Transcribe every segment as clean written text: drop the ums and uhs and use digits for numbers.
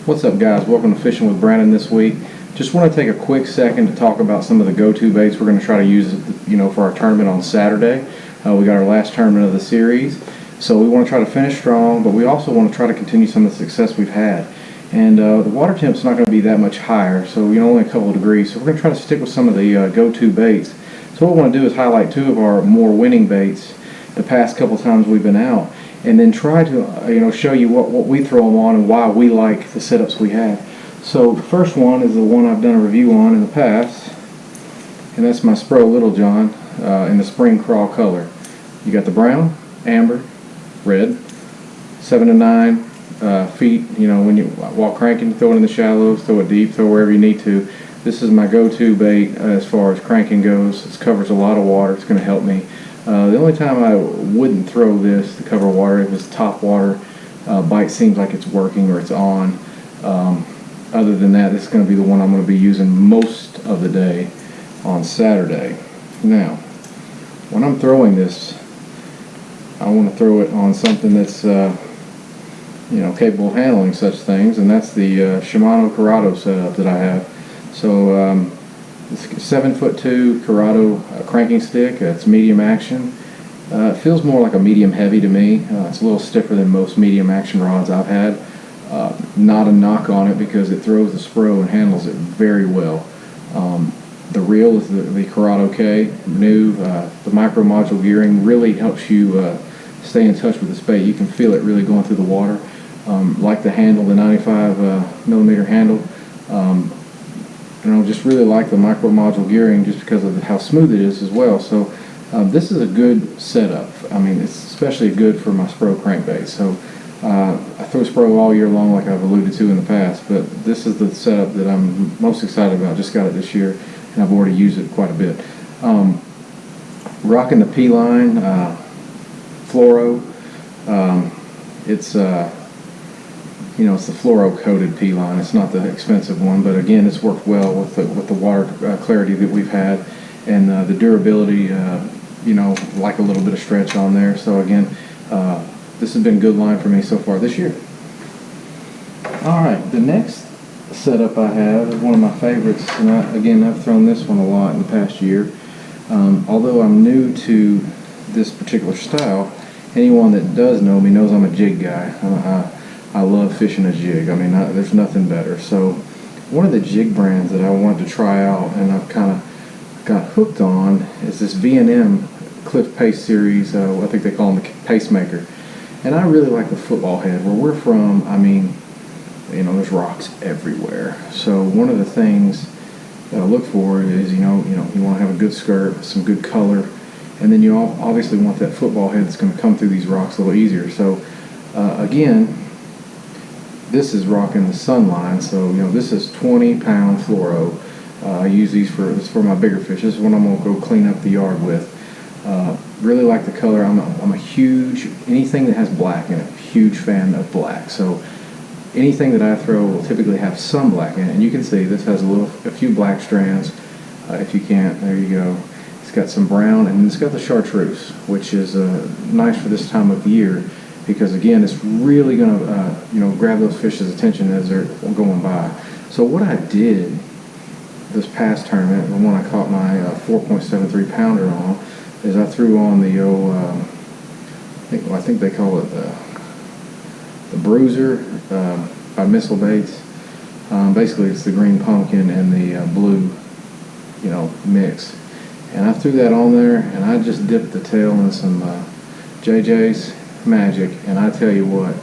What's up, guys? Welcome to Fishing with Brandon this week. Just want to take a quick second to talk about some of the go-to baits we're going to try to use, for our tournament on Saturday. We got our last tournament of the series, so we want to try to finish strong, but we also want to try to continue some of the success we've had. And the water temp's not going to be that much higher, so only a couple of degrees. So we're going to try to stick with some of the go-to baits. So what we want to do is highlight two of our more winning baits the past couple times we've been out, and then try to show you what we throw them on and why we like the setups we have. So the first one is the one I've done a review on in the past, and that's my Spro Little John in the spring crawl color. You got the brown, amber, red, 7 to 9 feet. When you while cranking, throw it in the shallows, throw it deep, throw wherever you need to. This is my go-to bait as far as cranking goes. It covers a lot of water. It's going to help me. The only time I wouldn't throw this to cover water if it's top water, bite seems like it's working or it's on. Other than that, this is going to be the one I'm going to be using most of the day on Saturday. Now, when I'm throwing this, I want to throw it on something that's capable of handling such things, and that's the Shimano Corrado setup that I have. So it's a 7'2" Curado cranking stick. It's medium action. It feels more like a medium heavy to me. It's a little stiffer than most medium action rods I've had. Not a knock on it because it throws the Spro and handles it very well. The reel is the Curado K new. The micro module gearing really helps you stay in touch with this bait. You can feel it really going through the water. Like the handle, the 95 millimeter handle. Just really like the micro module gearing just because of how smooth it is as well. So this is a good setup. It's especially good for my Spro crankbait. So I throw Spro all year long, like I've alluded to in the past, but this is the setup that I'm most excited about. Just got it this year, and I've already used it quite a bit. Rocking the P-line fluoro. It's it's the fluoro-coated P-line. It's not the expensive one, but again, it's worked well with the water clarity that we've had, and the durability. Like a little bit of stretch on there. So again, this has been a good line for me so far this year. All right, the next setup I have is one of my favorites, and I've thrown this one a lot in the past year. Although I'm new to this particular style, anyone that does know me knows I'm a jig guy. I love fishing a jig. There's nothing better. So one of the jig brands that I wanted to try out and I've kind of got hooked on is this VNM Cliff Pace series. I think they call them the Pacemaker. And I really like the football head. Where we're from, there's rocks everywhere. So one of the things that I look for is, you want to have a good skirt, some good color, and then you obviously want that football head that's going to come through these rocks a little easier. So again, this is rocking the Sunline. So this is 20-pound fluoro. I use these for my bigger fish. This is what I'm going to go clean up the yard with. Really like the color. I'm a huge, anything that has black in it, huge fan of black. So anything that I throw will typically have some black in it. And you can see this has a few black strands. If you can't, there you go. It's got some brown, and it's got the chartreuse, which is nice for this time of the year because again, it's really going to grab those fish's attention as they're going by. So what I did this past tournament, the one I caught my 4.73 pounder on, is I threw on the old, I think they call it the Bruiser by Missile Baits. Basically, it's the green pumpkin and the blue, mix. And I threw that on there, and I just dipped the tail in some JJ's Magic, and I tell you what,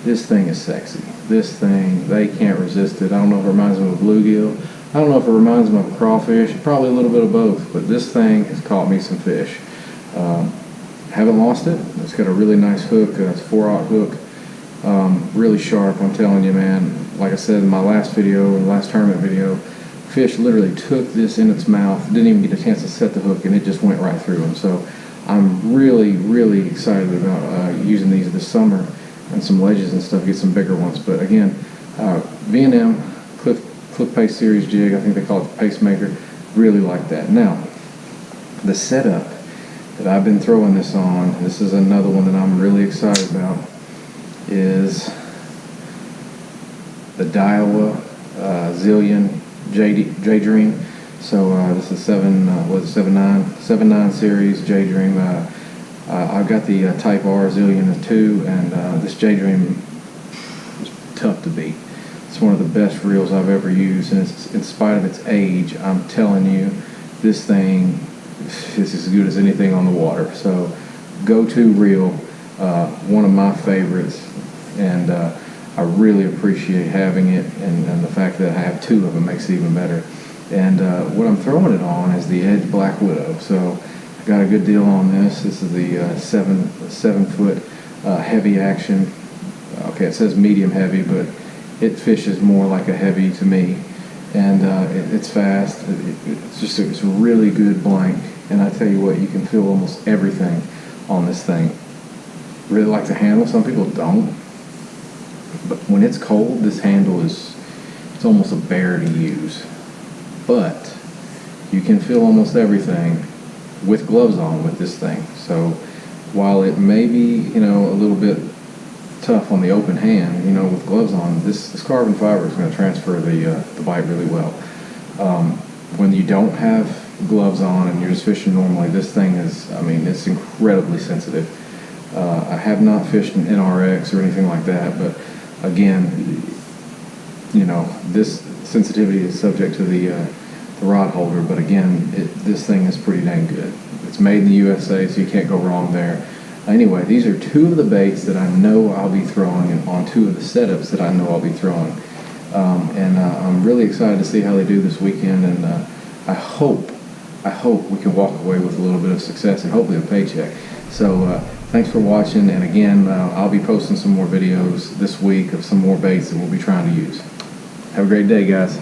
this thing is sexy. This thing, they can't resist it. I don't know if it reminds them of a bluegill. I don't know if it reminds them of a crawfish. Probably a little bit of both, but this thing has caught me some fish. Haven't lost it. It's got a really nice hook. It's a 4/0 hook. Really sharp, I'm telling you, man. Like I said in my last video, the last tournament video, fish literally took this in its mouth, didn't even get a chance to set the hook, and it just went right through them. So I'm really, really excited about using these this summer and some ledges and stuff, get some bigger ones. But again, VNM Cliff Pace series jig, I think they call it the Pacemaker. Really like that. Now, the setup that I've been throwing this on, this is another one that I'm really excited about, is the Daiwa JDJ Dream. So this is 79 series J-Dream. I've got the Type R Zillion 2, and this J-Dream is tough to beat. It's one of the best reels I've ever used, and in spite of its age, I'm telling you, this thing is as good as anything on the water. So go-to reel, one of my favorites, and I really appreciate having it, and the fact that I have two of them makes it even better. And what I'm throwing it on is the Edge Black Widow. So I got a good deal on this. This is the 7 foot heavy action. Okay, it says medium heavy, but it fishes more like a heavy to me. And it's fast. It's a really good blank. And I tell you what, you can feel almost everything on this thing. Really like the handle. Some people don't. But when it's cold, this handle it's almost a bear to use. But you can feel almost everything with gloves on with this thing. So while it may be, a little bit tough on the open hand, with gloves on, this carbon fiber is going to transfer the bite really well. When you don't have gloves on and you're just fishing normally, this thing is, it's incredibly sensitive. I have not fished an NRX or anything like that, but again, this sensitivity is subject to the rod holder, but again, this thing is pretty dang good. It's made in the USA, so you can't go wrong there. Anyway, these are two of the baits that I know I'll be throwing, and on two of the setups that I know I'll be throwing. I'm really excited to see how they do this weekend, and I hope we can walk away with a little bit of success and hopefully a paycheck. So thanks for watching, and again, I'll be posting some more videos this week of some more baits that we'll be trying to use. Have a great day, guys.